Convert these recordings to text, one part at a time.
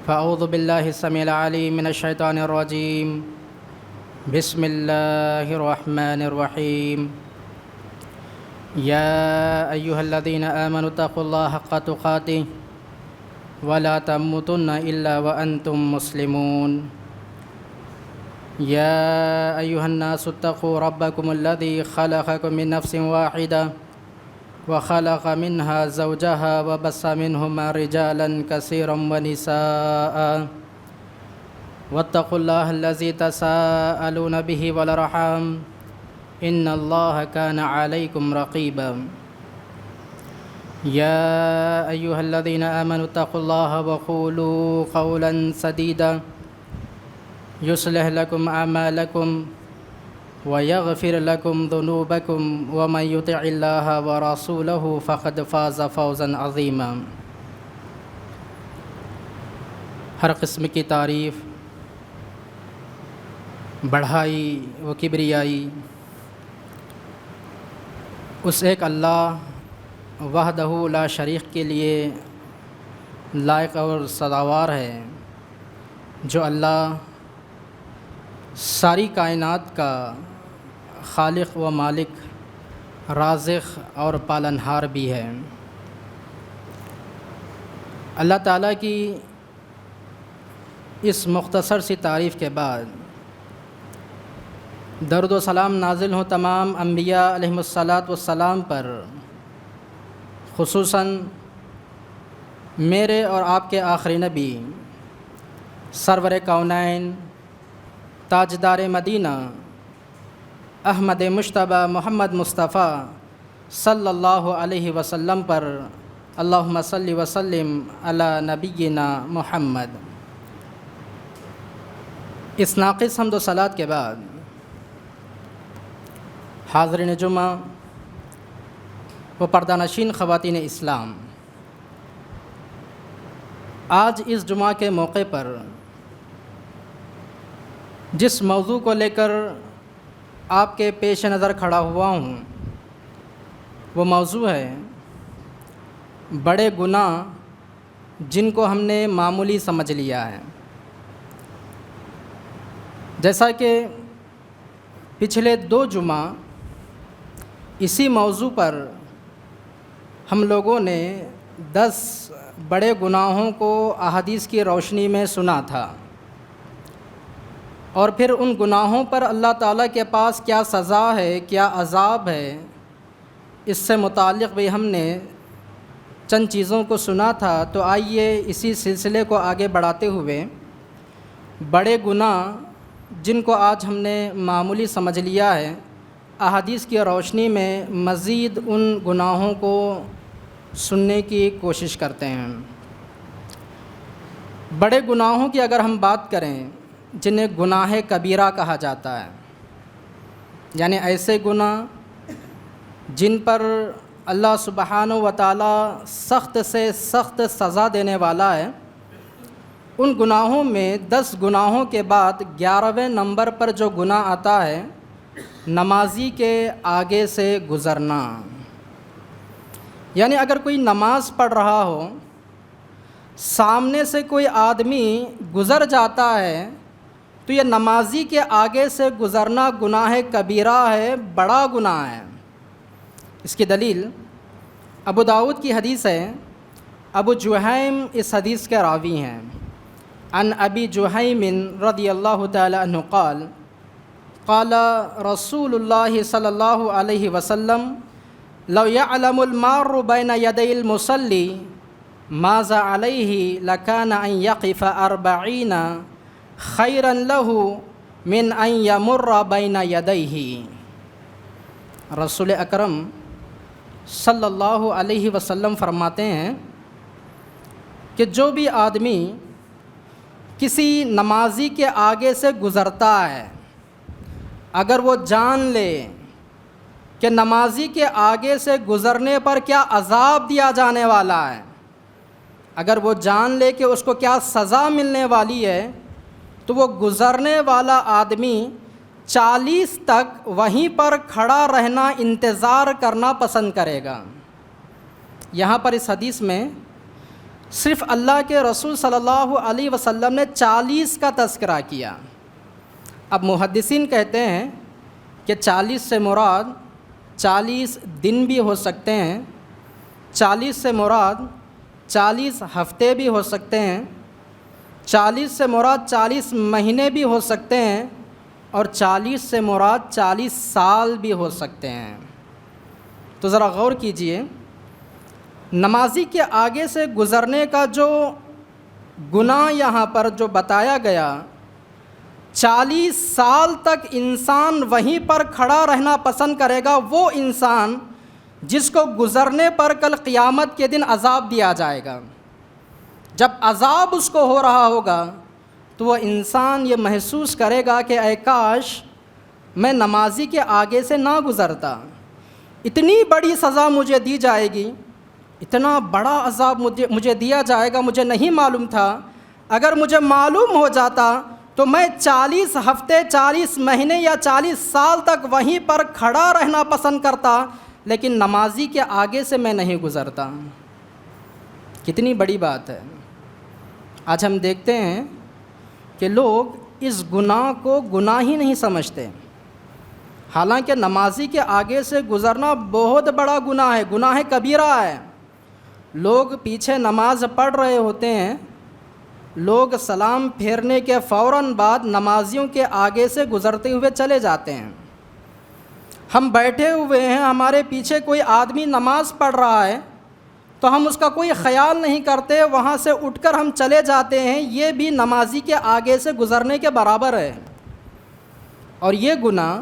فأعوذ بالله السميع العليم من الشيطان الرجيم. بسم الله الرحمن الرحيم. يا أيها الذين آمنوا اتقوا الله حق تقاته ولا تموتن إلا وأنتم مسلمون. يا أيها الناس اتقوا ربكم الذي خلقكم من نفس واحدة وخلق منها زوجها وبث منهما رجالا كثيرا ونساء واتقوا الله الذي تساءلون به والأرحام إن الله كان عليكم رقيبا. يا أيها الذين آمنوا اتقوا الله وقولوا قولا سديدا يصلح لكم أعمالكم ويغفر لكم ذنوبكم ومن يطع الله ورسوله فقد فاز فوزا عظيما. ہر قسم کی تعریف، بڑھائی و کبریائی اس ایک اللہ وحدہ لا شریک کے لیے لائق اور سزاوار ہے، جو اللہ ساری کائنات کا خالق و مالک، رازق اور پالنہار بھی ہے۔ اللہ تعالیٰ کی اس مختصر سی تعریف کے بعد درود و سلام نازل ہوں تمام انبیاء علیہم الصلاۃ والسلام پر، خصوصاً میرے اور آپ کے آخری نبی سرور کونین تاجدار مدینہ احمد مجتبیٰ محمد مصطفیٰ صلی اللہ علیہ وسلم پر، اللہم صلی وسلم علی نبینا محمد۔ اس ناقص حمد و صلوات کے بعد حاضرین جمعہ و پردہ نشین خواتین اسلام، آج اس جمعہ کے موقع پر جس موضوع کو لے کر آپ کے پیش نظر کھڑا ہوا ہوں وہ موضوع ہے بڑے گناہ جن کو ہم نے معمولی سمجھ لیا ہے۔ جیسا کہ پچھلے 2 جمعہ اسی موضوع پر ہم لوگوں نے 10 بڑے گناہوں کو احادیث کی روشنی میں سنا تھا، اور پھر ان گناہوں پر اللہ تعالیٰ کے پاس کیا سزا ہے، کیا عذاب ہے، اس سے متعلق بھی ہم نے چند چیزوں کو سنا تھا۔ تو آئیے اسی سلسلے کو آگے بڑھاتے ہوئے بڑے گناہ جن کو آج ہم نے معمولی سمجھ لیا ہے، احادیث کی روشنی میں مزید ان گناہوں کو سننے کی کوشش کرتے ہیں۔ بڑے گناہوں کی اگر ہم بات کریں جنہیں گناہ کبیرہ کہا جاتا ہے، یعنی ایسے گناہ جن پر اللہ سبحانہ و تعالیٰ سخت سے سخت سزا دینے والا ہے، ان گناہوں میں 10 گناہوں کے بعد 11ویں نمبر پر جو گناہ آتا ہے، نمازی کے آگے سے گزرنا۔ یعنی اگر کوئی نماز پڑھ رہا ہو، سامنے سے کوئی آدمی گزر جاتا ہے، تو یہ نمازی کے آگے سے گزرنا گناہ کبیرہ ہے، بڑا گناہ ہے۔ اس کی دلیل ابو داؤد کی حدیث ہے، ابو جہیم اس حدیث کے راوی ہیں۔ عن ابی جہیم رضی اللہ تعالی عنہ قال قال رسول اللہ صلی اللہ علیہ وسلم لو يعلم المار بین یدی المصلی ماذا علیہ لکان ان یقف 40 خیرا له من ان یمر بین یدیہ۔ رسول اکرم صلی اللہ علیہ وسلم فرماتے ہیں کہ جو بھی آدمی کسی نمازی کے آگے سے گزرتا ہے، اگر وہ جان لے کہ نمازی کے آگے سے گزرنے پر کیا عذاب دیا جانے والا ہے، اگر وہ جان لے کہ اس کو کیا سزا ملنے والی ہے، تو وہ گزرنے والا آدمی 40 تک وہیں پر کھڑا رہنا، انتظار کرنا پسند کرے گا۔ یہاں پر اس حدیث میں صرف اللہ کے رسول صلی اللہ علیہ وسلم نے 40 کا تذکرہ کیا۔ اب محدثین کہتے ہیں کہ 40 سے مراد 40 دن بھی ہو سکتے ہیں، 40 سے مراد 40 ہفتے بھی ہو سکتے ہیں، 40 سے مراد 40 مہینے بھی ہو سکتے ہیں، اور 40 سے مراد 40 سال بھی ہو سکتے ہیں۔ تو ذرا غور کیجئے، نمازی کے آگے سے گزرنے کا جو گناہ یہاں پر جو بتایا گیا، 40 سال تک انسان وہیں پر کھڑا رہنا پسند کرے گا، وہ انسان جس کو گزرنے پر کل قیامت کے دن عذاب دیا جائے گا۔ جب عذاب اس کو ہو رہا ہوگا تو وہ انسان یہ محسوس کرے گا کہ اے کاش میں نمازی کے آگے سے نہ گزرتا، اتنی بڑی سزا مجھے دی جائے گی، اتنا بڑا عذاب مجھے دیا جائے گا، مجھے نہیں معلوم تھا۔ اگر مجھے معلوم ہو جاتا تو میں 40 ہفتے 40 مہینے یا 40 سال تک وہیں پر کھڑا رہنا پسند کرتا، لیکن نمازی کے آگے سے میں نہیں گزرتا۔ کتنی بڑی بات ہے۔ آج ہم دیکھتے ہیں کہ لوگ اس گناہ کو گناہ ہی نہیں سمجھتے، حالانکہ نمازی کے آگے سے گزرنا بہت بڑا گناہ ہے، گناہ کبیرہ ہے۔ لوگ پیچھے نماز پڑھ رہے ہوتے ہیں، لوگ سلام پھیرنے کے فوراً بعد نمازیوں کے آگے سے گزرتے ہوئے چلے جاتے ہیں۔ ہم بیٹھے ہوئے ہیں، ہمارے پیچھے کوئی آدمی نماز پڑھ رہا ہے تو ہم اس کا کوئی خیال نہیں کرتے، وہاں سے اٹھ کر ہم چلے جاتے ہیں، یہ بھی نمازی کے آگے سے گزرنے کے برابر ہے۔ اور یہ گناہ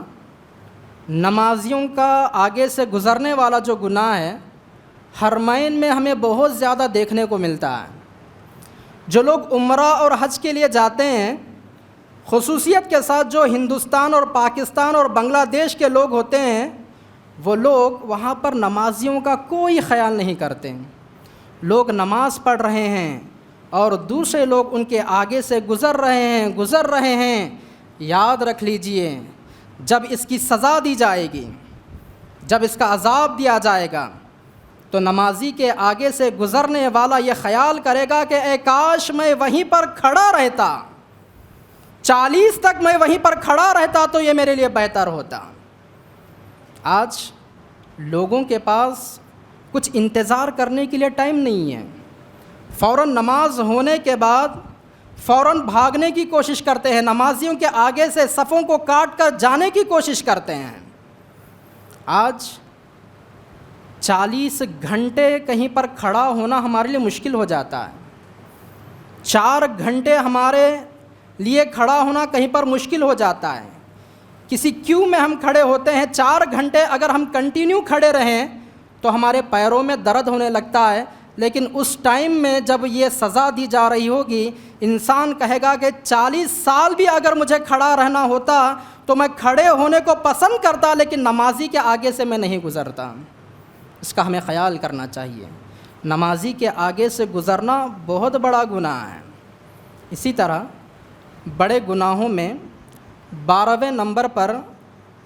نمازیوں کا آگے سے گزرنے والا جو گناہ ہے، حرمین میں ہمیں بہت زیادہ دیکھنے کو ملتا ہے۔ جو لوگ عمرہ اور حج کے لیے جاتے ہیں، خصوصیت کے ساتھ جو ہندوستان اور پاکستان اور بنگلہ دیش کے لوگ ہوتے ہیں، وہ لوگ وہاں پر نمازیوں کا کوئی خیال نہیں کرتے۔ لوگ نماز پڑھ رہے ہیں اور دوسرے لوگ ان کے آگے سے گزر رہے ہیں۔ یاد رکھ لیجئے، جب اس کی سزا دی جائے گی، جب اس کا عذاب دیا جائے گا، تو نمازی کے آگے سے گزرنے والا یہ خیال کرے گا کہ اے کاش میں وہیں پر کھڑا رہتا، 40 تک میں وہیں پر کھڑا رہتا تو یہ میرے لیے بہتر ہوتا۔ آج لوگوں کے پاس کچھ انتظار کرنے کے لیے ٹائم نہیں ہے، فوراً نماز ہونے کے بعد فوراً بھاگنے کی کوشش کرتے ہیں، نمازیوں کے آگے سے صفوں کو کاٹ کر جانے کی کوشش کرتے ہیں۔ آج 40 گھنٹے کہیں پر کھڑا ہونا ہمارے لیے مشکل ہو جاتا ہے، 4 گھنٹے ہمارے لیے کھڑا ہونا کہیں پر مشکل ہو جاتا ہے۔ کسی کیو میں ہم کھڑے ہوتے ہیں، 4 گھنٹے اگر ہم کنٹینیو کھڑے رہیں تو ہمارے پیروں میں درد ہونے لگتا ہے، لیکن اس ٹائم میں جب یہ سزا دی جا رہی ہوگی، انسان کہے گا کہ 40 سال بھی اگر مجھے کھڑا رہنا ہوتا تو میں کھڑے ہونے کو پسند کرتا، لیکن نمازی کے آگے سے میں نہیں گزرتا۔ اس کا ہمیں خیال کرنا چاہیے۔ نمازی کے آگے سے گزرنا بہت بڑا گناہ ہے۔ اسی طرح بڑے گناہوں میں 12ویں نمبر پر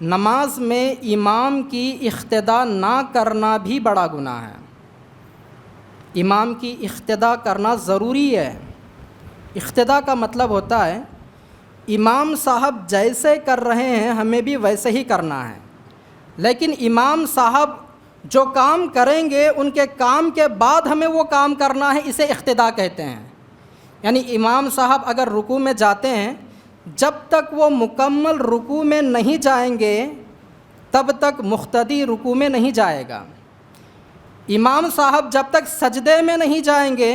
نماز میں امام کی اقتداء نہ کرنا بھی بڑا گناہ ہے۔ امام کی اقتداء کرنا ضروری ہے۔ اقتداء کا مطلب ہوتا ہے امام صاحب جیسے کر رہے ہیں ہمیں بھی ویسے ہی کرنا ہے، لیکن امام صاحب جو کام کریں گے ان کے کام کے بعد ہمیں وہ کام کرنا ہے، اسے اقتداء کہتے ہیں۔ یعنی امام صاحب اگر رکوع میں جاتے ہیں، جب تک وہ مکمل رکوع میں نہیں جائیں گے تب تک مقتدی رکوع میں نہیں جائے گا۔ امام صاحب جب تک سجدے میں نہیں جائیں گے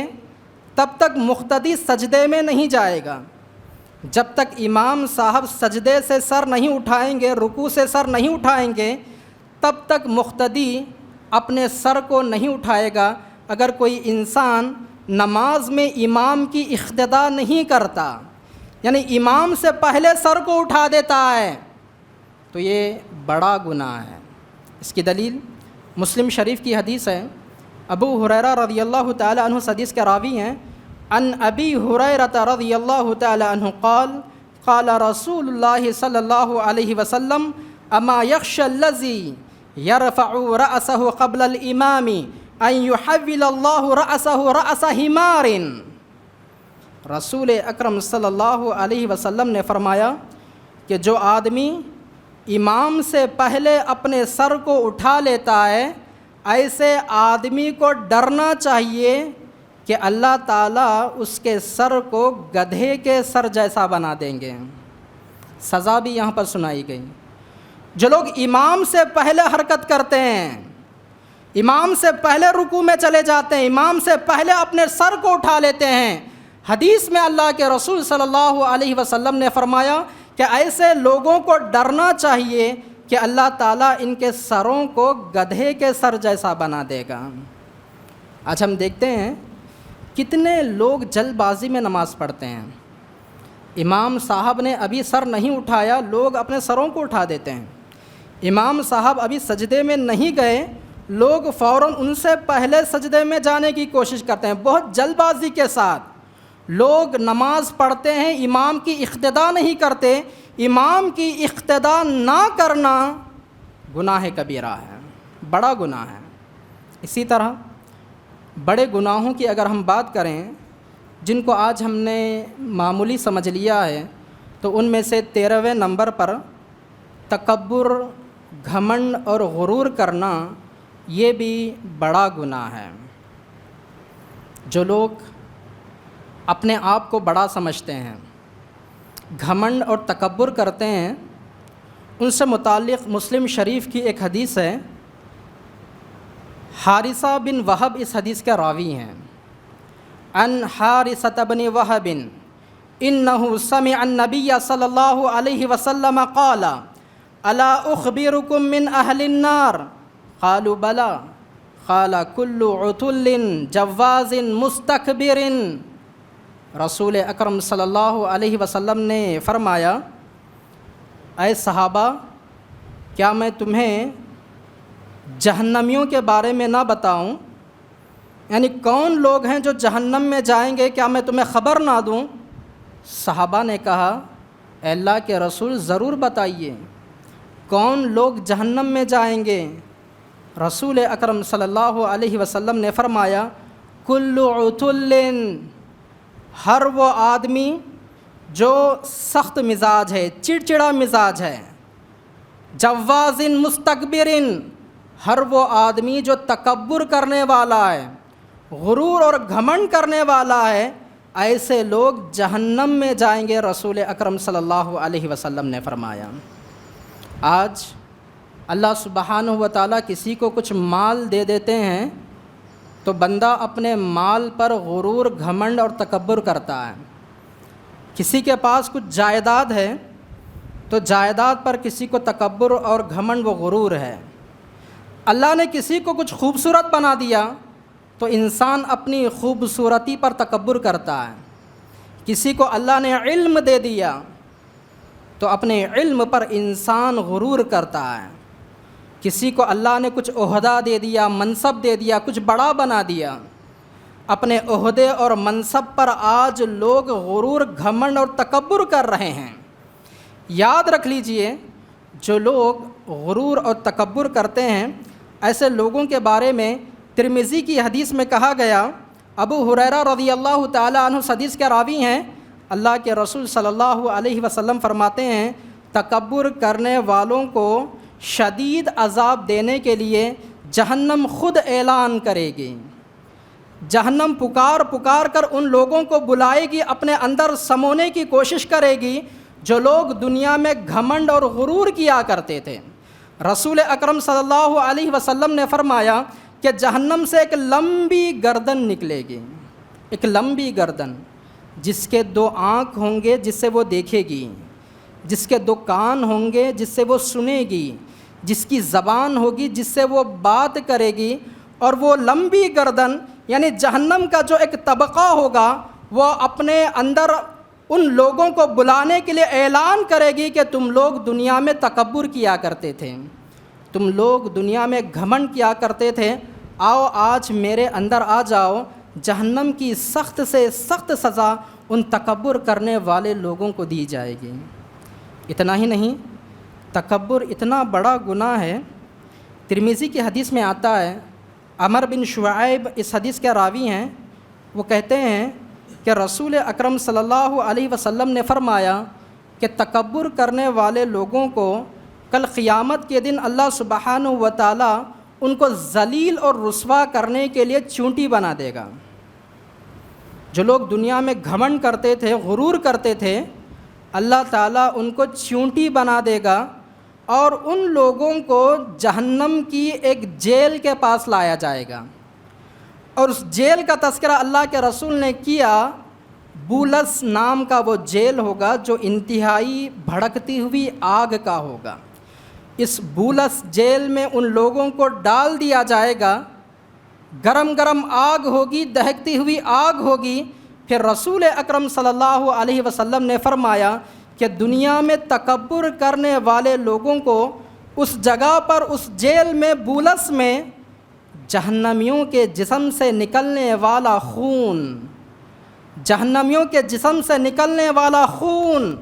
تب تک مقتدی سجدے میں نہیں جائے گا۔ جب تک امام صاحب سجدے سے سر نہیں اٹھائیں گے، رکوع سے سر نہیں اٹھائیں گے، تب تک مقتدی اپنے سر کو نہیں اٹھائے گا۔ اگر کوئی انسان نماز میں امام کی اقتداء نہیں کرتا، یعنی امام سے پہلے سر کو اٹھا دیتا ہے، تو یہ بڑا گناہ ہے۔ اس کی دلیل مسلم شریف کی حدیث ہے، ابو ہریرہ رضی اللہ تعالی عنہ حدیث کے راوی ہیں، ان ابی ہریرہ رضی اللہ تعالی عنہ قال قال رسول اللہ صلی اللہ علیہ وسلم اما یخشى الذی یرفع رأسه قبل الامام ان یحول اللہ رأسہ رأس حمار۔ رسول اکرم صلی اللہ علیہ وسلم نے فرمایا کہ جو آدمی امام سے پہلے اپنے سر کو اٹھا لیتا ہے، ایسے آدمی کو ڈرنا چاہیے کہ اللہ تعالیٰ اس کے سر کو گدھے کے سر جیسا بنا دیں گے۔ سزا بھی یہاں پر سنائی گئی۔ جو لوگ امام سے پہلے حرکت کرتے ہیں، امام سے پہلے رکوع میں چلے جاتے ہیں، امام سے پہلے اپنے سر کو اٹھا لیتے ہیں، حدیث میں اللہ کے رسول صلی اللہ علیہ وسلم نے فرمایا کہ ایسے لوگوں کو ڈرنا چاہیے کہ اللہ تعالیٰ ان کے سروں کو گدھے کے سر جیسا بنا دے گا۔ آج ہم دیکھتے ہیں کتنے لوگ جلد بازی میں نماز پڑھتے ہیں، امام صاحب نے ابھی سر نہیں اٹھایا، لوگ اپنے سروں کو اٹھا دیتے ہیں۔ امام صاحب ابھی سجدے میں نہیں گئے، لوگ فوراً ان سے پہلے سجدے میں جانے کی کوشش کرتے ہیں۔ بہت جلد بازی کے ساتھ لوگ نماز پڑھتے ہیں، امام کی اقتداء نہیں کرتے۔ امام کی اقتداء نہ کرنا گناہ کبیرہ ہے، بڑا گناہ ہے۔ اسی طرح بڑے گناہوں کی اگر ہم بات کریں جن کو آج ہم نے معمولی سمجھ لیا ہے، تو ان میں سے 13ویں نمبر پر تکبر، گھمنڈ اور غرور کرنا، یہ بھی بڑا گناہ ہے۔ جو لوگ اپنے آپ کو بڑا سمجھتے ہیں، گھمنڈ اور تکبر کرتے ہیں، ان سے متعلق مسلم شریف کی ایک حدیث ہے۔ حارثہ بن وہب اس حدیث کے راوی ہیں۔ ان حارثة بن وہب انہ سمع النبی صلی اللہ علیہ وسلم قال الا اخبرکم من اہل النار قالوا بلا قال کل عتل جواز مستکبر۔ رسول اکرم صلی اللہ علیہ وسلم نے فرمایا، اے صحابہ، کیا میں تمہیں جہنمیوں کے بارے میں نہ بتاؤں؟ یعنی کون لوگ ہیں جو جہنم میں جائیں گے، کیا میں تمہیں خبر نہ دوں؟ صحابہ نے کہا، اے اللہ کے رسول ضرور بتائیے، کون لوگ جہنم میں جائیں گے؟ رسول اکرم صلی اللہ علیہ وسلم نے فرمایا، کل عتل، ہر وہ آدمی جو سخت مزاج ہے، چڑچڑا مزاج ہے، جواز مستکبر، ہر وہ آدمی جو تکبر کرنے والا ہے، غرور اور گھمنڈ کرنے والا ہے، ایسے لوگ جہنم میں جائیں گے، رسول اکرم صلی اللہ علیہ وسلم نے فرمایا۔ آج اللہ سبحانہ و تعالیٰ کسی کو کچھ مال دے دیتے ہیں تو بندہ اپنے مال پر غرور، گھمنڈ اور تکبر کرتا ہے۔ کسی کے پاس کچھ جائیداد ہے تو جائیداد پر کسی کو تکبر اور گھمنڈ و غرور ہے۔ اللہ نے کسی کو کچھ خوبصورت بنا دیا تو انسان اپنی خوبصورتی پر تکبر کرتا ہے۔ کسی کو اللہ نے علم دے دیا تو اپنے علم پر انسان غرور کرتا ہے۔ کسی کو اللہ نے کچھ عہدہ دے دیا، منصب دے دیا، کچھ بڑا بنا دیا، اپنے عہدے اور منصب پر آج لوگ غرور، گھمنڈ اور تکبر کر رہے ہیں۔ یاد رکھ لیجئے، جو لوگ غرور اور تکبر کرتے ہیں، ایسے لوگوں کے بارے میں ترمذی کی حدیث میں کہا گیا، ابو ہریرہ رضی اللہ تعالیٰ عنہ حدیث کے راوی ہیں، اللہ کے رسول صلی اللہ علیہ وسلم فرماتے ہیں، تکبر کرنے والوں کو شدید عذاب دینے کے لیے جہنم خود اعلان کرے گی۔ جہنم پکار پکار کر ان لوگوں کو بلائے گی، اپنے اندر سمونے کی کوشش کرے گی جو لوگ دنیا میں گھمنڈ اور غرور کیا کرتے تھے۔ رسول اکرم صلی اللہ علیہ وسلم نے فرمایا کہ جہنم سے ایک لمبی گردن نکلے گی، ایک لمبی گردن، جس کے 2 آنکھ ہوں گے جس سے وہ دیکھے گی، جس کے 2 کان ہوں گے جس سے وہ سنے گی، جس کی زبان ہوگی جس سے وہ بات کرے گی، اور وہ لمبی گردن یعنی جہنم کا جو ایک طبقہ ہوگا وہ اپنے اندر ان لوگوں کو بلانے کے لیے اعلان کرے گی کہ تم لوگ دنیا میں تکبر کیا کرتے تھے، تم لوگ دنیا میں گھمنڈ کیا کرتے تھے، آؤ آج میرے اندر آ جاؤ۔ جہنم کی سخت سے سخت سزا ان تکبر کرنے والے لوگوں کو دی جائے گی۔ اتنا ہی نہیں، تکبر اتنا بڑا گناہ ہے، ترمذی کی حدیث میں آتا ہے، عمر بن شعیب اس حدیث کے راوی ہیں، وہ کہتے ہیں کہ رسول اکرم صلی اللہ علیہ وسلم نے فرمایا کہ تکبر کرنے والے لوگوں کو کل قیامت کے دن اللہ سبحانہ و تعالیٰ ان کو ذلیل اور رسوا کرنے کے لیے چونٹی بنا دے گا۔ جو لوگ دنیا میں گھمنڈ کرتے تھے، غرور کرتے تھے، اللہ تعالیٰ ان کو چونٹی بنا دے گا اور ان لوگوں کو جہنم کی ایک جیل کے پاس لایا جائے گا، اور اس جیل کا تذکرہ اللہ کے رسول نے کیا۔ بولس نام کا وہ جیل ہوگا جو انتہائی بھڑکتی ہوئی آگ کا ہوگا۔ اس بولس جیل میں ان لوگوں کو ڈال دیا جائے گا، گرم گرم آگ ہوگی، دہکتی ہوئی آگ ہوگی۔ پھر رسول اکرم صلی اللہ علیہ وسلم نے فرمایا کہ دنیا میں تکبر کرنے والے لوگوں کو اس جگہ پر، اس جیل میں، بولس میں، جہنمیوں کے جسم سے نکلنے والا خون، جہنمیوں کے جسم سے نکلنے والا خون،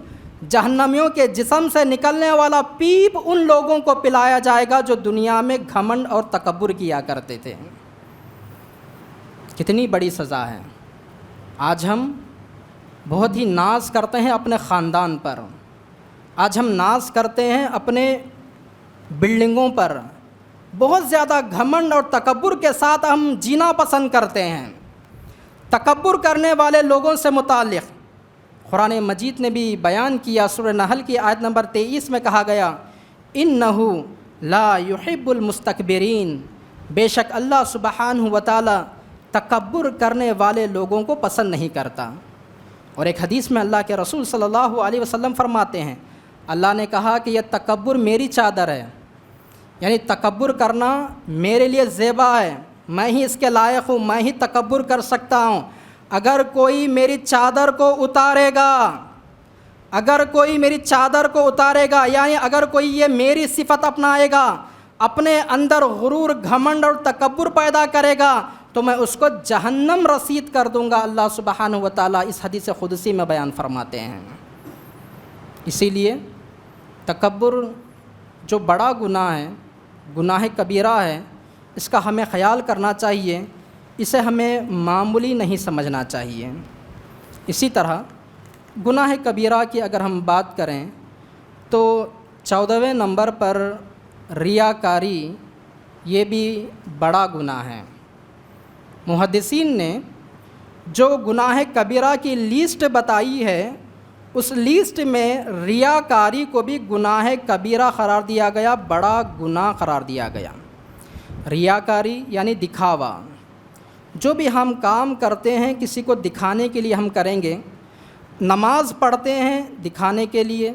جہنمیوں کے جسم سے نکلنے والا پیپ ان لوگوں کو پلایا جائے گا جو دنیا میں گھمنڈ اور تکبر کیا کرتے تھے۔ کتنی بڑی سزا ہے۔ آج ہم بہت ہی ناز کرتے ہیں اپنے خاندان پر، آج ہم ناز کرتے ہیں اپنے بلڈنگوں پر، بہت زیادہ گھمنڈ اور تکبر کے ساتھ ہم جینا پسند کرتے ہیں۔ تکبر کرنے والے لوگوں سے متعلق قرآن مجید نے بھی بیان کیا۔ سورہ نحل کی آیت نمبر 23 میں کہا گیا، اِنَّهُ لَا يُحِبُّ الْمُسْتَكْبِرِينَ، بے شک اللہ سبحانہ و تعالیٰ تکبر کرنے والے لوگوں کو پسند نہیں کرتا۔ اور ایک حدیث میں اللہ کے رسول صلی اللہ علیہ وسلم فرماتے ہیں، اللہ نے کہا کہ یہ تکبر میری چادر ہے، یعنی تکبر کرنا میرے لیے زیبا ہے، میں ہی اس کے لائق ہوں، میں ہی تکبر کر سکتا ہوں۔ اگر کوئی میری چادر کو اتارے گا، اگر کوئی میری چادر کو اتارے گا، یعنی اگر کوئی یہ میری صفت اپنائے گا، اپنے اندر غرور، گھمنڈ اور تکبر پیدا کرے گا، تو میں اس کو جہنم رسید کر دوں گا، اللہ سبحانہ و تعالیٰ اس حدیث قدسی میں بیان فرماتے ہیں۔ اسی لیے تکبر جو بڑا گناہ ہے، گناہ کبیرہ ہے، اس کا ہمیں خیال کرنا چاہیے، اسے ہمیں معمولی نہیں سمجھنا چاہیے۔ اسی طرح گناہ کبیرہ کی اگر ہم بات کریں تو 14ویں نمبر پر ریاکاری، یہ بھی بڑا گناہ ہے۔ محدثین نے جو گناہ کبیرہ کی لیسٹ بتائی ہے، اس لیسٹ میں ریاکاری کو بھی گناہ کبیرہ قرار دیا گیا، بڑا گناہ قرار دیا گیا۔ ریاکاری یعنی دکھاوا، جو بھی ہم کام کرتے ہیں کسی کو دکھانے کے لیے ہم کریں گے۔ نماز پڑھتے ہیں دکھانے کے لیے،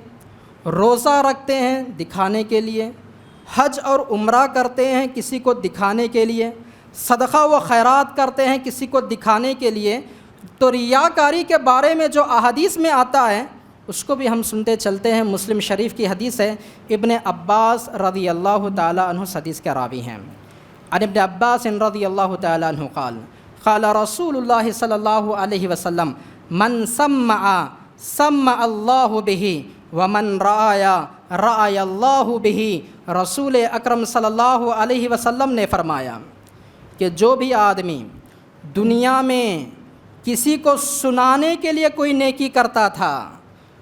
روزہ رکھتے ہیں دکھانے کے لیے، حج اور عمرہ کرتے ہیں کسی کو دکھانے کے لیے، صدقہ و خیرات کرتے ہیں کسی کو دکھانے کے لیے۔ تو ریاکاری کے بارے میں جو احادیث میں آتا ہے اس کو بھی ہم سنتے چلتے ہیں۔ مسلم شریف کی حدیث ہے، ابن عباس رضی اللہ تعالیٰ عنہ حدیث کے راوی ہیں۔ عن ابن عباس رضی اللہ تعالیٰ عنہ قال قال رسول اللہ صلی اللہ علیہ وسلم من سمع اللہ بہ ومن رعایا رعایا اللہ بہ۔ رسول اکرم صلی اللہ علیہ وسلم نے فرمایا کہ جو بھی آدمی دنیا میں کسی کو سنانے کے لیے کوئی نیکی کرتا تھا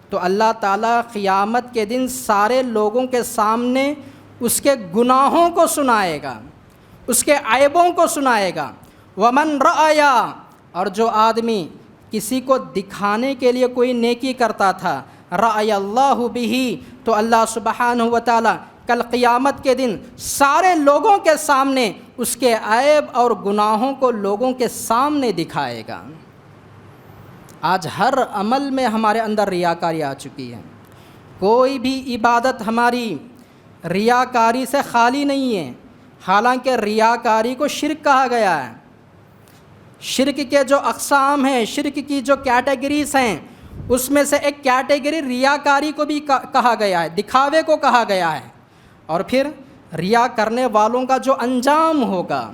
تو اللہ تعالیٰ قیامت کے دن سارے لوگوں کے سامنے اس کے گناہوں کو سنائے گا، اس کے عیبوں کو سنائے گا۔ ومن رعایا، اور جو آدمی کسی کو دکھانے کے لیے کوئی نیکی کرتا تھا، رعائی اللہ بہ، تو اللہ سبحانہ و تعالیٰ کل قیامت کے دن سارے لوگوں کے سامنے اس کے عیب اور گناہوں کو لوگوں کے سامنے دکھائے گا۔ آج ہر عمل میں ہمارے اندر ریاکاری آ چکی ہے۔ کوئی بھی عبادت ہماری ریاکاری سے خالی نہیں ہے، حالانکہ ریاکاری کو شرک کہا گیا ہے۔ شرک کے جو اقسام ہیں، شرک کی جو کیٹیگریز ہیں، اس میں سے ایک کیٹیگری ریاکاری کو بھی کہا گیا ہے، دکھاوے کو کہا گیا ہے۔ اور پھر ریا کرنے والوں کا جو انجام ہوگا،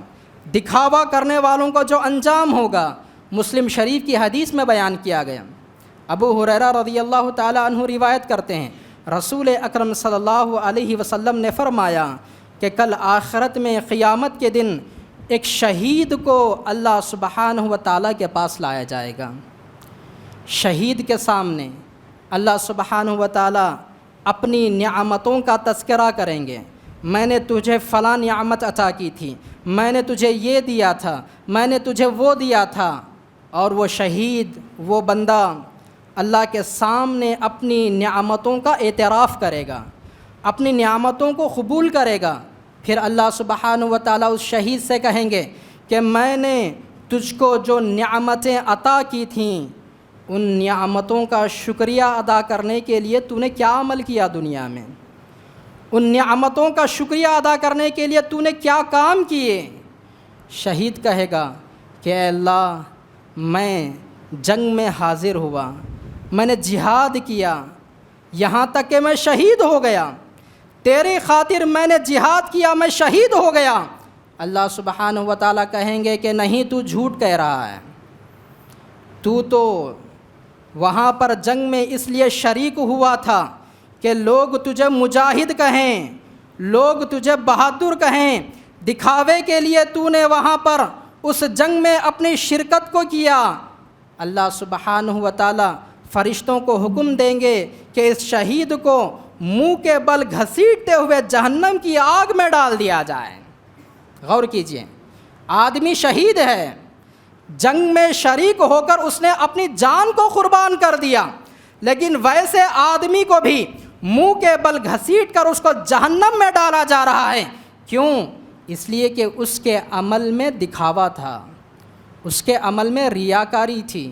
دکھاوا کرنے والوں کا جو انجام ہوگا، مسلم شریف کی حدیث میں بیان کیا گیا۔ ابو ہریرہ رضی اللہ تعالیٰ عنہ روایت کرتے ہیں، رسول اکرم صلی اللہ علیہ وسلم نے فرمایا کہ کل آخرت میں قیامت کے دن ایک شہید کو اللہ سبحانہ و تعالیٰ کے پاس لایا جائے گا۔ شہید کے سامنے اللہ سبحانہ و تعالیٰ اپنی نعمتوں کا تذکرہ کریں گے۔ میں نے تجھے فلاں نعمت عطا کی تھی، میں نے تجھے یہ دیا تھا، میں نے تجھے وہ دیا تھا، اور وہ شہید، وہ بندہ اللہ کے سامنے اپنی نعمتوں کا اعتراف کرے گا، اپنی نعمتوں کو قبول کرے گا۔ پھر اللہ سبحانہ و تعالیٰ اس شہید سے کہیں گے کہ میں نے تجھ کو جو نعمتیں عطا کی تھیں، ان نعمتوں کا شکریہ ادا کرنے کے لیے تو نے کیا عمل کیا دنیا میں؟ ان نعمتوں کا شکریہ ادا کرنے کے لیے تو نے کیا کام کیے؟ شہید کہے گا کہ اے اللہ، میں جنگ میں حاضر ہوا، میں نے جہاد کیا، یہاں تک کہ میں شہید ہو گیا، تیری خاطر میں نے جہاد کیا، میں شہید ہو گیا۔ اللہ سبحانہ و تعالیٰ کہیں گے کہ نہیں، تو جھوٹ کہہ رہا ہے، تو وہاں پر جنگ میں اس لیے شریک ہوا تھا کہ لوگ تجھے مجاہد کہیں، لوگ تجھے بہادر کہیں، دکھاوے کے لیے تو نے وہاں پر اس جنگ میں اپنی شرکت کو کیا۔ اللہ سبحانہ و تعالیٰ فرشتوں کو حکم دیں گے کہ اس شہید کو منہ کے بل گھسیٹتے ہوئے جہنم کی آگ میں ڈال دیا جائے۔ غور کیجئے، آدمی شہید ہے، جنگ میں شریک ہو کر اس نے اپنی جان کو قربان کر دیا، لیکن ویسے آدمی کو بھی منہ کے بل گھسیٹ کر اس کو جہنم میں ڈالا جا رہا ہے۔ کیوں؟ اس لیے کہ اس کے عمل میں دکھاوا تھا، اس کے عمل میں ریاکاری تھی۔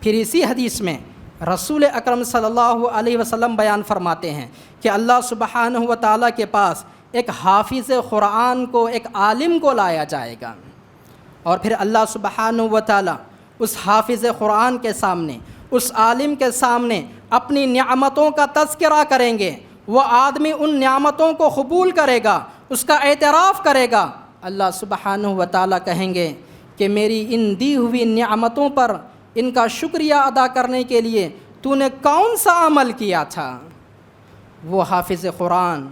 پھر اسی حدیث میں رسول اکرم صلی اللہ علیہ وسلم بیان فرماتے ہیں کہ اللہ سبحانہ و تعالیٰ کے پاس ایک حافظ قرآن کو، ایک عالم کو لایا جائے گا، اور پھر اللہ سبحانہ و تعالیٰ اس حافظ قرآن کے سامنے، اس عالم کے سامنے اپنی نعمتوں کا تذکرہ کریں گے۔ وہ آدمی ان نعمتوں کو قبول کرے گا، اس کا اعتراف کرے گا۔ اللہ سبحانہ و تعالیٰ کہیں گے کہ میری ان دی ہوئی نعمتوں پر ان کا شکریہ ادا کرنے کے لیے تو نے کون سا عمل کیا تھا؟ وہ حافظ قرآن،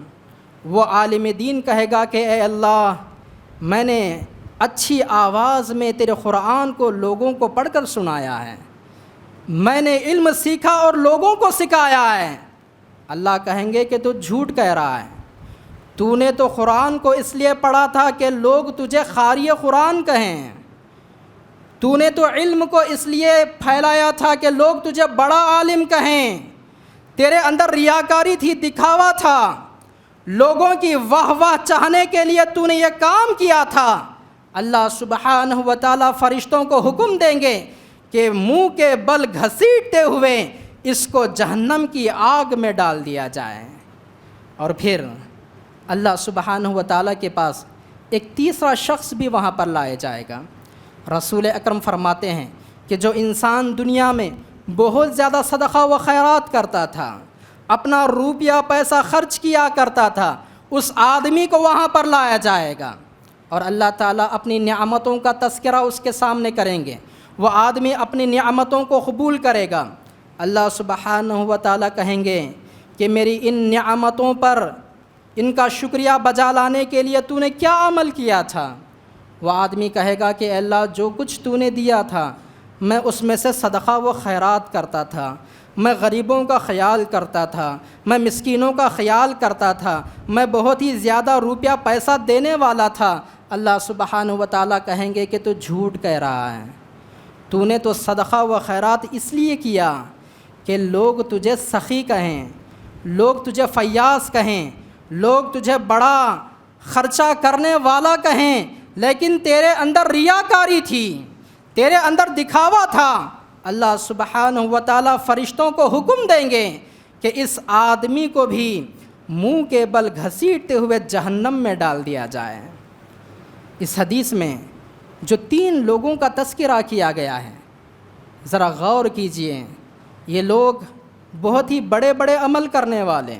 وہ عالم دین کہے گا کہ اے اللہ، میں نے اچھی آواز میں تیرے قرآن کو لوگوں کو پڑھ کر سنایا ہے، میں نے علم سیکھا اور لوگوں کو سکھایا ہے۔ اللہ کہیں گے کہ تو جھوٹ کہہ رہا ہے، تو نے تو قرآن کو اس لیے پڑھا تھا کہ لوگ تجھے قاری قرآن کہیں، تو نے تو علم کو اس لیے پھیلایا تھا کہ لوگ تجھے بڑا عالم کہیں، تیرے اندر ریاکاری تھی، دکھاوا تھا، لوگوں کی واہ واہ چاہنے کے لیے تو نے یہ کام کیا تھا۔ اللہ سبحانہ و تعالیٰ فرشتوں کو حکم دیں گے کہ منہ کے بل گھسیٹتے ہوئے اس کو جہنم کی آگ میں ڈال دیا جائے۔ اور پھر اللہ سبحانہ و تعالیٰ کے پاس ایک تیسرا شخص بھی وہاں پر لایا جائے گا۔ رسول اکرم فرماتے ہیں کہ جو انسان دنیا میں بہت زیادہ صدقہ و خیرات کرتا تھا، اپنا روپیہ پیسہ خرچ کیا کرتا تھا، اس آدمی کو وہاں پر لایا جائے گا، اور اللہ تعالیٰ اپنی نعمتوں کا تذکرہ اس کے سامنے کریں گے۔ وہ آدمی اپنی نعمتوں کو قبول کرے گا۔ اللہ سبحانہ و تعالیٰ کہیں گے کہ میری ان نعمتوں پر ان کا شکریہ بجا لانے کے لیے تو نے کیا عمل کیا تھا؟ وہ آدمی کہے گا کہ اے اللہ، جو کچھ تو نے دیا تھا میں اس میں سے صدقہ و خیرات کرتا تھا، میں غریبوں کا خیال کرتا تھا، میں مسکینوں کا خیال کرتا تھا، میں بہت ہی زیادہ روپیہ پیسہ دینے والا تھا۔ اللہ سبحانہ و تعالیٰ کہیں گے کہ تو جھوٹ کہہ رہا ہے، تو نے تو صدقہ و خیرات اس لیے کیا کہ لوگ تجھے سخی کہیں، لوگ تجھے فیاض کہیں، لوگ تجھے بڑا خرچہ کرنے والا کہیں، لیکن تیرے اندر ریاکاری تھی، تیرے اندر دکھاوا تھا۔ اللہ سبحانہ و تعالیٰ فرشتوں کو حکم دیں گے کہ اس آدمی کو بھی منہ کے بل گھسیٹتے ہوئے جہنم میں ڈال دیا جائے۔ اس حدیث میں جو 3 لوگوں کا تذکرہ کیا گیا ہے، ذرا غور کیجئے۔ یہ لوگ بہت ہی بڑے بڑے عمل کرنے والے،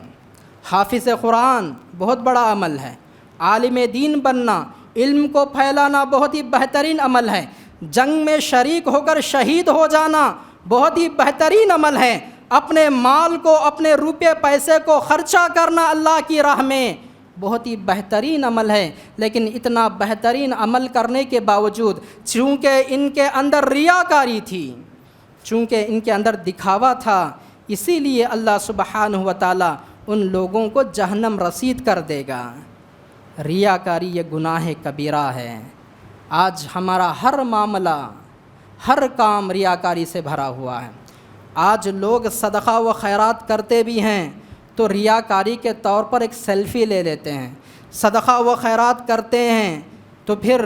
حافظ قرآن بہت بڑا عمل ہے، عالم دین بننا، علم کو پھیلانا بہت ہی بہترین عمل ہے، جنگ میں شریک ہو کر شہید ہو جانا بہت ہی بہترین عمل ہے، اپنے مال کو، اپنے روپے پیسے کو خرچہ کرنا اللہ کی راہ میں بہت ہی بہترین عمل ہے، لیکن اتنا بہترین عمل کرنے کے باوجود چونکہ ان کے اندر ریاکاری تھی، چونکہ ان کے اندر دکھاوا تھا، اسی لیے اللہ سبحانہ و تعالیٰ ان لوگوں کو جہنم رسید کر دے گا۔ ریاکاری یہ گناہ کبیرہ ہے۔ آج ہمارا ہر معاملہ، ہر کام ریاکاری سے بھرا ہوا ہے۔ آج لوگ صدقہ و خیرات کرتے بھی ہیں تو ریاکاری کے طور پر ایک سیلفی لے لیتے ہیں، صدقہ و خیرات کرتے ہیں تو پھر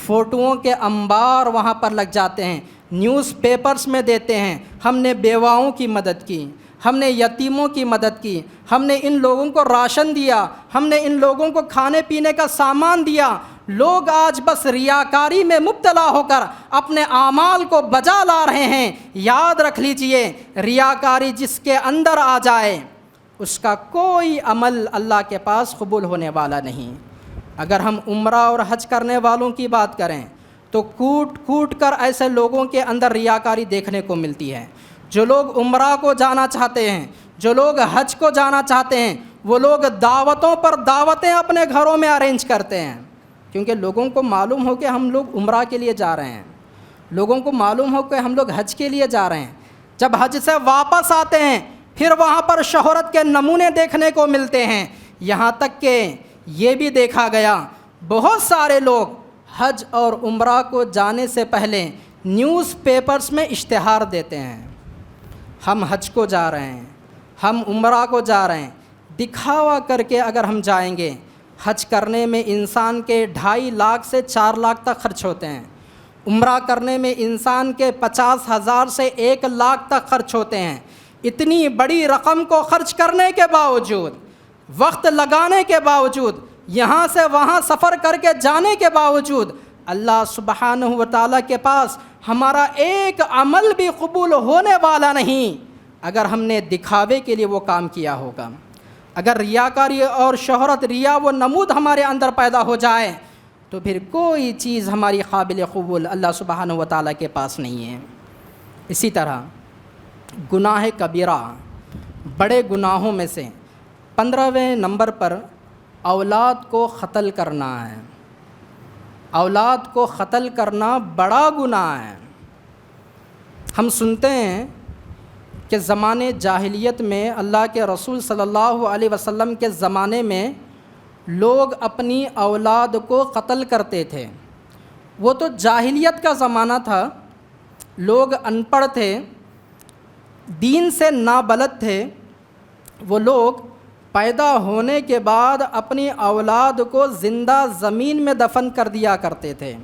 فوٹوؤں کے انبار وہاں پر لگ جاتے ہیں، نیوز پیپرز میں دیتے ہیں، ہم نے بیواؤں کی مدد کی، ہم نے یتیموں کی مدد کی، ہم نے ان لوگوں کو راشن دیا، ہم نے ان لوگوں کو کھانے پینے کا سامان دیا۔ لوگ آج بس ریاکاری میں مبتلا ہو کر اپنے اعمال کو بجا لا رہے ہیں۔ یاد رکھ لیجئے، ریاکاری جس کے اندر آ جائے اس کا کوئی عمل اللہ کے پاس قبول ہونے والا نہیں۔ اگر ہم عمرہ اور حج کرنے والوں کی بات کریں تو کوٹ کوٹ کر ایسے لوگوں کے اندر ریاکاری دیکھنے کو ملتی ہے۔ جو لوگ عمرہ کو جانا چاہتے ہیں، جو لوگ حج کو جانا چاہتے ہیں، وہ لوگ دعوتوں پر دعوتیں اپنے گھروں میں ارینج کرتے ہیں، کیونکہ لوگوں کو معلوم ہو کہ ہم لوگ عمرہ کے لیے جا رہے ہیں، لوگوں کو معلوم ہو کہ ہم لوگ حج کے لیے جا رہے ہیں۔ جب حج سے واپس آتے ہیں پھر وہاں پر شہرت کے نمونے دیکھنے کو ملتے ہیں، یہاں تک کہ یہ بھی دیکھا گیا بہت سارے لوگ حج اور عمرہ کو جانے سے پہلے نیوز پیپرز میں اشتہار دیتے ہیں، ہم حج کو جا رہے ہیں، ہم عمرہ کو جا رہے ہیں۔ دکھاوا کر کے اگر ہم جائیں گے، حج کرنے میں انسان کے 2.5 لاکھ سے 4 لاکھ تک خرچ ہوتے ہیں، عمرہ کرنے میں انسان کے 50,000 سے 1 لاکھ تک خرچ ہوتے ہیں۔ اتنی بڑی رقم کو خرچ کرنے کے باوجود، وقت لگانے کے باوجود، یہاں سے وہاں سفر کر کے جانے کے باوجود اللہ سبحانہ و تعالیٰ کے پاس ہمارا ایک عمل بھی قبول ہونے والا نہیں اگر ہم نے دکھاوے کے لیے وہ کام کیا ہوگا۔ اگر ریاکاری اور شہرت، ریا و نمود ہمارے اندر پیدا ہو جائے تو پھر کوئی چیز ہماری قابل قبول اللہ سبحانہ و تعالیٰ کے پاس نہیں ہے۔ اسی طرح گناہ کبیرہ، بڑے گناہوں میں سے 15ویں نمبر پر اولاد کو قتل کرنا ہے۔ اولاد کو قتل کرنا بڑا گناہ ہے۔ ہم سنتے ہیں کہ زمانے جاہلیت میں اللہ کے رسول صلی اللہ علیہ وسلم کے زمانے میں لوگ اپنی اولاد کو قتل کرتے تھے۔ وہ تو جاہلیت کا زمانہ تھا، لوگ ان پڑھ تھے، دین سے نابلد تھے۔ وہ لوگ پیدا ہونے کے بعد اپنی اولاد کو زندہ زمین میں دفن کر دیا کرتے تھے،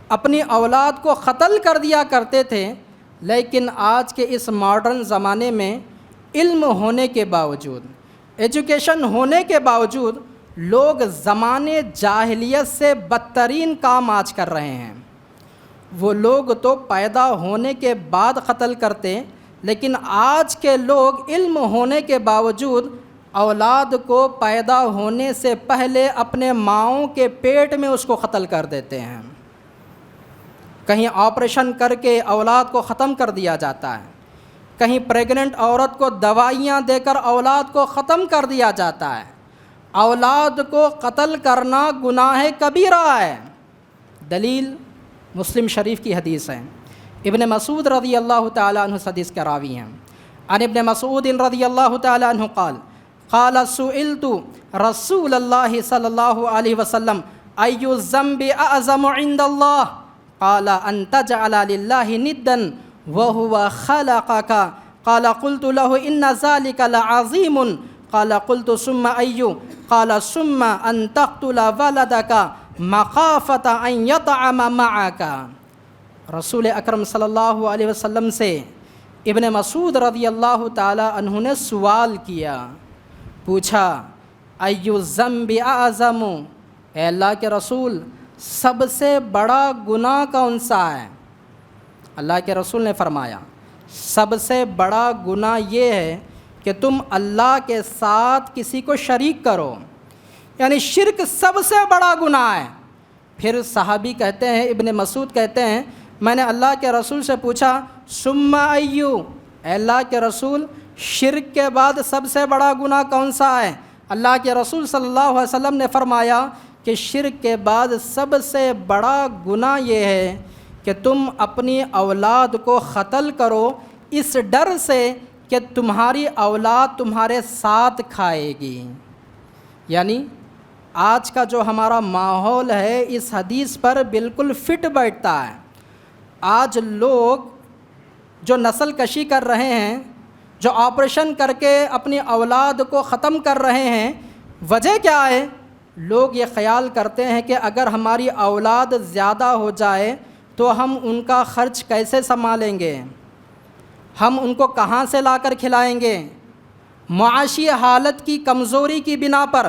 اپنی اولاد کو قتل کر دیا کرتے تھے۔ لیکن آج کے اس ماڈرن زمانے میں علم ہونے کے باوجود، ایجوکیشن ہونے کے باوجود لوگ زمانے جاہلیت سے بدترین کام آج کر رہے ہیں۔ وہ لوگ تو پیدا ہونے کے بعد قتل کرتے، لیکن آج کے لوگ علم ہونے کے باوجود اولاد کو پیدا ہونے سے پہلے اپنے ماؤں کے پیٹ میں اس کو قتل کر دیتے ہیں۔ کہیں آپریشن کر کے اولاد کو ختم کر دیا جاتا ہے، کہیں پریگننٹ عورت کو دوائیاں دے کر اولاد کو ختم کر دیا جاتا ہے۔ اولاد کو قتل کرنا گناہ کبیرہ ہے۔ دلیل مسلم شریف کی حدیث ہے، ابن مسعود رضی اللہ تعالیٰ عنہ حدیث کے راوی ہیں۔ عن ابن مسعود رضی اللہ تعالیٰ عنہ قال قال سئلت رسول اللہ صلی اللہ علیہ وسلم ای الذنب اعظم عند اللہ قال ان تجعل للہ ندا وهو خلقك قال قلت له ان ذلك لعظیم قال قلت ثم ای قال ثم ان تقتل ولدك مخافة ان يطعم معك۔ رسول اکرم صلی اللہ علیہ وسلم سے ابن مسعود رضی اللہ تعالی عنہ نے سوال کیا، پوچھا ای الذنب اعظم، اے اللہ کے رسول سب سے بڑا گناہ کون سا ہے؟ اللہ کے رسول نے فرمایا سب سے بڑا گناہ یہ ہے کہ تم اللہ کے ساتھ کسی کو شریک کرو، یعنی شرک سب سے بڑا گناہ ہے۔ پھر صحابی کہتے ہیں، ابن مسعود کہتے ہیں میں نے اللہ کے رسول سے پوچھا ثم ایو، اے اللہ کے رسول شرک کے بعد سب سے بڑا گناہ کون سا ہے؟ اللہ کے رسول صلی اللہ علیہ وسلم نے فرمایا کہ شرک کے بعد سب سے بڑا گناہ یہ ہے کہ تم اپنی اولاد کو قتل کرو اس ڈر سے کہ تمہاری اولاد تمہارے ساتھ کھائے گی۔ یعنی آج کا جو ہمارا ماحول ہے اس حدیث پر بالکل فٹ بیٹھتا ہے۔ آج لوگ جو نسل کشی کر رہے ہیں، جو آپریشن کر کے اپنی اولاد کو ختم کر رہے ہیں، وجہ کیا ہے؟ لوگ یہ خیال کرتے ہیں کہ اگر ہماری اولاد زیادہ ہو جائے تو ہم ان کا خرچ کیسے سنبھالیں گے، ہم ان کو کہاں سے لا کر کھلائیں گے۔ معاشی حالت کی کمزوری کی بنا پر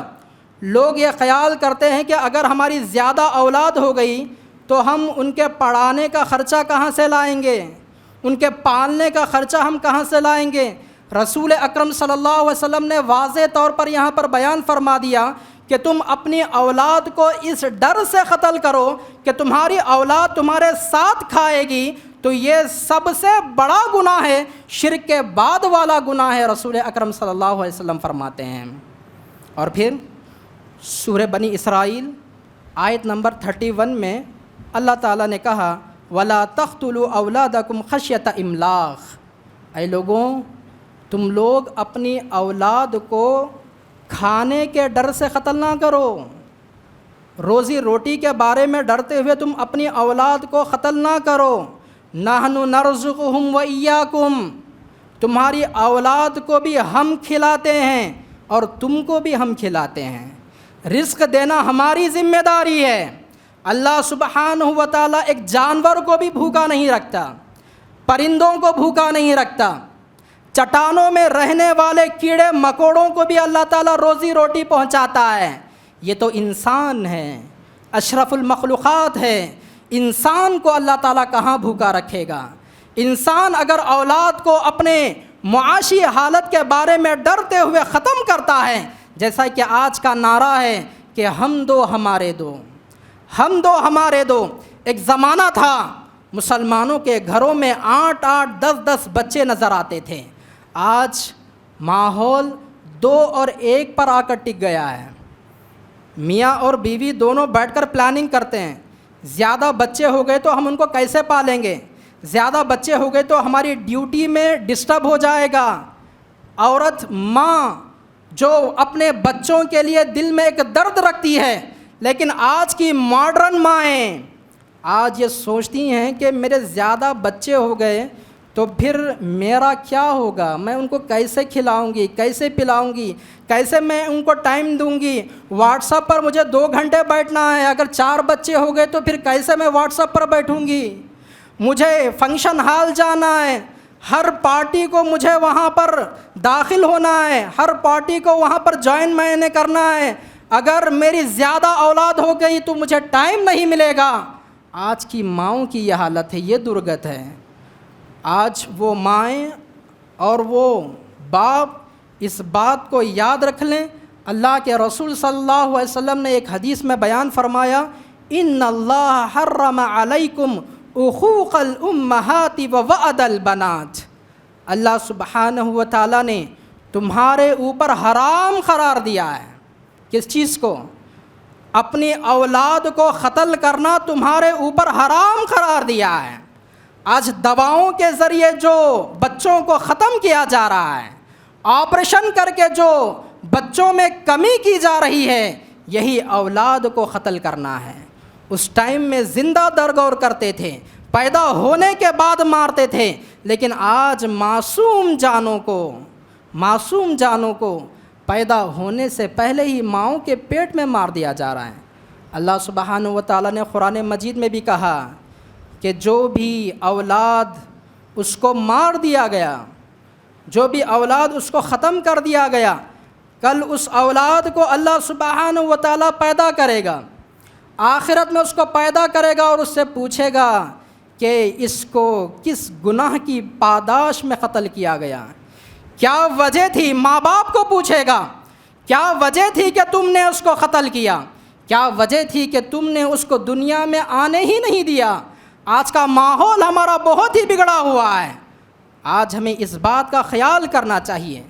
لوگ یہ خیال کرتے ہیں کہ اگر ہماری زیادہ اولاد ہو گئی تو ہم ان کے پڑھانے کا خرچہ کہاں سے لائیں گے، ان کے پالنے کا خرچہ ہم کہاں سے لائیں گے۔ رسول اکرم صلی اللہ علیہ وسلم نے واضح طور پر یہاں پر بیان فرما دیا کہ تم اپنی اولاد کو اس ڈر سے قتل کرو کہ تمہاری اولاد تمہارے ساتھ کھائے گی، تو یہ سب سے بڑا گناہ ہے، شرک کے بعد والا گناہ ہے، رسول اکرم صلی اللہ علیہ وسلم فرماتے ہیں۔ اور پھر سورہ بنی اسرائیل آیت نمبر 31 میں اللہ تعالیٰ نے کہا وَلَا تَقْتُلُوا أَوْلَادَكُمْ خَشْيَةَ إِمْلَاقٍ، اے لوگوں تم لوگ اپنی اولاد کو کھانے کے ڈر سے قتل نہ کرو، روزی روٹی کے بارے میں ڈرتے ہوئے تم اپنی اولاد کو قتل نہ کرو۔ نَحْنُ نَرْزُقُهُمْ وَإِيَّاكُمْ، تمہاری اولاد کو بھی ہم کھلاتے ہیں اور تم کو بھی ہم کھلاتے ہیں، رزق دینا ہماری ذمہ داری ہے۔ اللہ سبحانہ و تعالیٰ ایک جانور کو بھی بھوکا نہیں رکھتا، پرندوں کو بھوکا نہیں رکھتا، چٹانوں میں رہنے والے کیڑے مکوڑوں کو بھی اللہ تعالیٰ روزی روٹی پہنچاتا ہے۔ یہ تو انسان ہے، اشرف المخلوقات ہے، انسان کو اللہ تعالیٰ کہاں بھوکا رکھے گا۔ انسان اگر اولاد کو اپنے معاشی حالت کے بارے میں ڈرتے ہوئے ختم کرتا ہے، جیسا کہ آج کا نعرہ ہے کہ ہم دو ہمارے دو، ہم دو ہمارے دو۔ ایک زمانہ تھا مسلمانوں کے گھروں میں 8-8 10-10 بچے نظر آتے تھے، آج ماحول 2 اور 1 پر آ کر ٹک گیا ہے۔ میاں اور بیوی دونوں بیٹھ کر پلاننگ کرتے ہیں، زیادہ بچے ہو گئے تو ہم ان کو کیسے پالیں گے، زیادہ بچے ہو گئے تو ہماری ڈیوٹی میں ڈسٹرب ہو جائے گا۔ عورت ماں جو اپنے بچوں کے لیے دل میں ایک درد رکھتی ہے، لیکن آج کی ماڈرن مائیں آج یہ سوچتی ہیں کہ میرے زیادہ بچے ہو گئے تو پھر میرا کیا ہوگا، میں ان کو کیسے کھلاؤں گی، کیسے پلاؤں گی، کیسے میں ان کو ٹائم دوں گی۔ واٹس ایپ پر مجھے 2 گھنٹے بیٹھنا ہے، اگر 4 بچے ہو گئے تو پھر کیسے میں واٹس ایپ پر بیٹھوں گی۔ مجھے فنکشن ہال جانا ہے، ہر پارٹی کو مجھے وہاں پر داخل ہونا ہے، ہر پارٹی کو وہاں پر جوائن میں نے کرنا ہے، اگر میری زیادہ اولاد ہو گئی تو مجھے ٹائم نہیں ملے گا۔ آج کی ماؤں کی یہ حالت ہے، یہ درگت ہے۔ آج وہ مائیں اور وہ باپ اس بات کو یاد رکھ لیں، اللہ کے رسول صلی اللہ علیہ وسلم نے ایک حدیث میں بیان فرمایا ان اللہ حرم علیکم عقوق الامہات ووعد البنات، اللہ سبحانہ و تعالیٰ نے تمہارے اوپر حرام قرار دیا ہے۔ کس چیز کو؟ اپنی اولاد کو قتل کرنا تمہارے اوپر حرام قرار دیا ہے۔ آج دواؤں کے ذریعے جو بچوں کو ختم کیا جا رہا ہے، آپریشن کر کے جو بچوں میں کمی کی جا رہی ہے، یہی اولاد کو قتل کرنا ہے۔ اس ٹائم میں زندہ درگور کرتے تھے، پیدا ہونے کے بعد مارتے تھے، لیکن آج معصوم جانوں کو پیدا ہونے سے پہلے ہی ماؤں کے پیٹ میں مار دیا جا رہا ہے۔ اللہ سبحانہ و تعالیٰ نے قرآن مجید میں بھی کہا کہ جو بھی اولاد اس کو مار دیا گیا، جو بھی اولاد اس کو ختم کر دیا گیا، کل اس اولاد کو اللہ سبحانہ و تعالیٰ پیدا کرے گا، آخرت میں اس کو پیدا کرے گا اور اس سے پوچھے گا کہ اس کو کس گناہ کی پاداش میں قتل کیا گیا، کیا وجہ تھی۔ ماں باپ کو پوچھے گا کیا وجہ تھی کہ تم نے اس کو قتل کیا، کیا وجہ تھی کہ تم نے اس کو دنیا میں آنے ہی نہیں دیا۔ آج کا ماحول ہمارا بہت ہی بگڑا ہوا ہے، آج ہمیں اس بات کا خیال کرنا چاہیے۔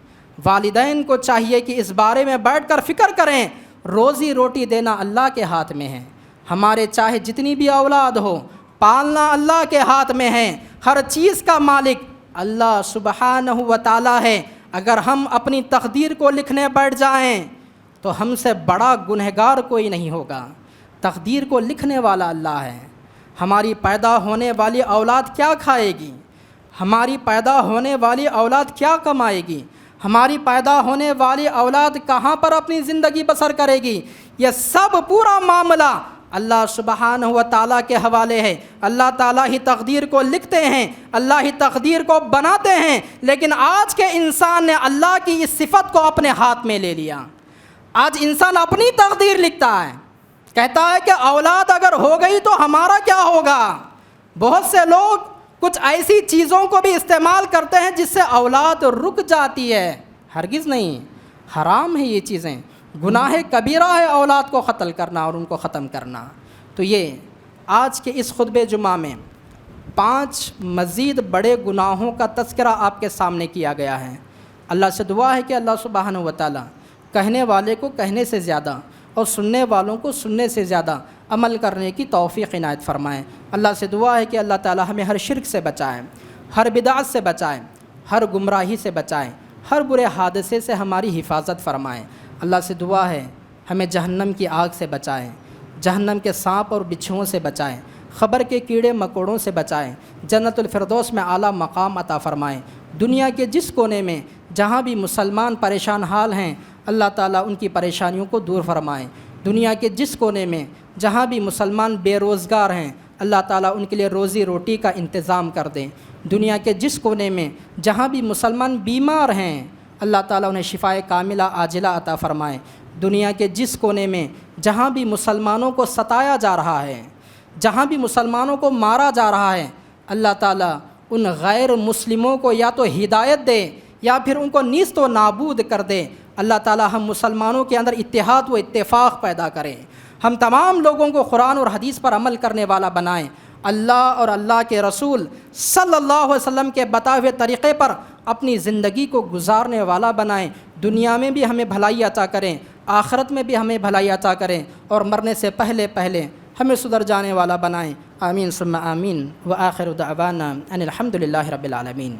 والدین کو چاہیے کہ اس بارے میں بیٹھ کر فکر کریں، روزی روٹی دینا اللہ کے ہاتھ میں ہے، ہمارے چاہے جتنی بھی اولاد ہو پالنا اللہ کے ہاتھ میں ہے، ہر چیز کا مالک اللہ سبحانہ و تعالی ہے۔ اگر ہم اپنی تقدیر کو لکھنے بیٹھ جائیں تو ہم سے بڑا گنہگار کوئی نہیں ہوگا۔ تقدیر کو لکھنے والا اللہ ہے۔ ہماری پیدا ہونے والی اولاد کیا کھائے گی، ہماری پیدا ہونے والی اولاد کیا کمائے گی، ہماری پیدا ہونے والی اولاد کہاں پر اپنی زندگی بسر کرے گی، یہ سب پورا معاملہ اللہ سبحانہ و تعالیٰ کے حوالے ہے۔ اللہ تعالیٰ ہی تقدیر کو لکھتے ہیں، اللہ ہی تقدیر کو بناتے ہیں، لیکن آج کے انسان نے اللہ کی اس صفت کو اپنے ہاتھ میں لے لیا۔ آج انسان اپنی تقدیر لکھتا ہے، کہتا ہے کہ اولاد اگر ہو گئی تو ہمارا کیا ہوگا۔ بہت سے لوگ کچھ ایسی چیزوں کو بھی استعمال کرتے ہیں جس سے اولاد رک جاتی ہے، ہرگز نہیں، حرام ہے یہ چیزیں، گناہ کبیرہ ہے اولاد کو قتل کرنا اور ان کو ختم کرنا۔ تو یہ آج کے اس خطبہ جمعہ میں 5 مزید بڑے گناہوں کا تذکرہ آپ کے سامنے کیا گیا ہے۔ اللہ سے دعا ہے کہ اللہ سبحانہ و تعالیٰ کہنے والے کو کہنے سے زیادہ اور سننے والوں کو سننے سے زیادہ عمل کرنے کی توفیق عنایت فرمائیں۔ اللہ سے دعا ہے کہ اللہ تعالیٰ ہمیں ہر شرک سے بچائے، ہر بدعت سے بچائے، ہر گمراہی سے بچائے، ہر برے حادثے سے ہماری حفاظت فرمائیں۔ اللہ سے دعا ہے ہمیں جہنم کی آگ سے بچائیں، جہنم کے سانپ اور بچھوؤں سے بچائیں، خبر کے کیڑے مکوڑوں سے بچائیں، جنت الفردوس میں اعلیٰ مقام عطا فرمائیں۔ دنیا کے جس کونے میں جہاں بھی مسلمان پریشان حال ہیں اللہ تعالیٰ ان کی پریشانیوں کو دور فرمائیں۔ دنیا کے جس کونے میں جہاں بھی مسلمان بے روزگار ہیں اللہ تعالیٰ ان کے لیے روزی روٹی کا انتظام کر دیں۔ دنیا کے جس کونے میں جہاں بھی مسلمان بیمار ہیں اللہ تعالیٰ انہیں شفائے کاملہ عاجلہ عطا فرمائیں۔ دنیا کے جس کونے میں جہاں بھی مسلمانوں کو ستایا جا رہا ہے، جہاں بھی مسلمانوں کو مارا جا رہا ہے اللہ تعالیٰ ان غیر مسلموں کو یا تو ہدایت دے یا پھر ان کو نیست و نابود کر دے۔ اللہ تعالیٰ ہم مسلمانوں کے اندر اتحاد و اتفاق پیدا کریں، ہم تمام لوگوں کو قرآن اور حدیث پر عمل کرنے والا بنائیں، اللہ اور اللہ کے رسول صلی اللہ علیہ وسلم کے بتائے ہوئے طریقے پر اپنی زندگی کو گزارنے والا بنائیں۔ دنیا میں بھی ہمیں بھلائی عطا کریں، آخرت میں بھی ہمیں بھلائی عطا کریں، اور مرنے سے پہلے ہمیں سدھر جانے والا بنائیں۔ آمین ثم آمین، وآخر دعوانا ان الحمد للہ رب العالمین۔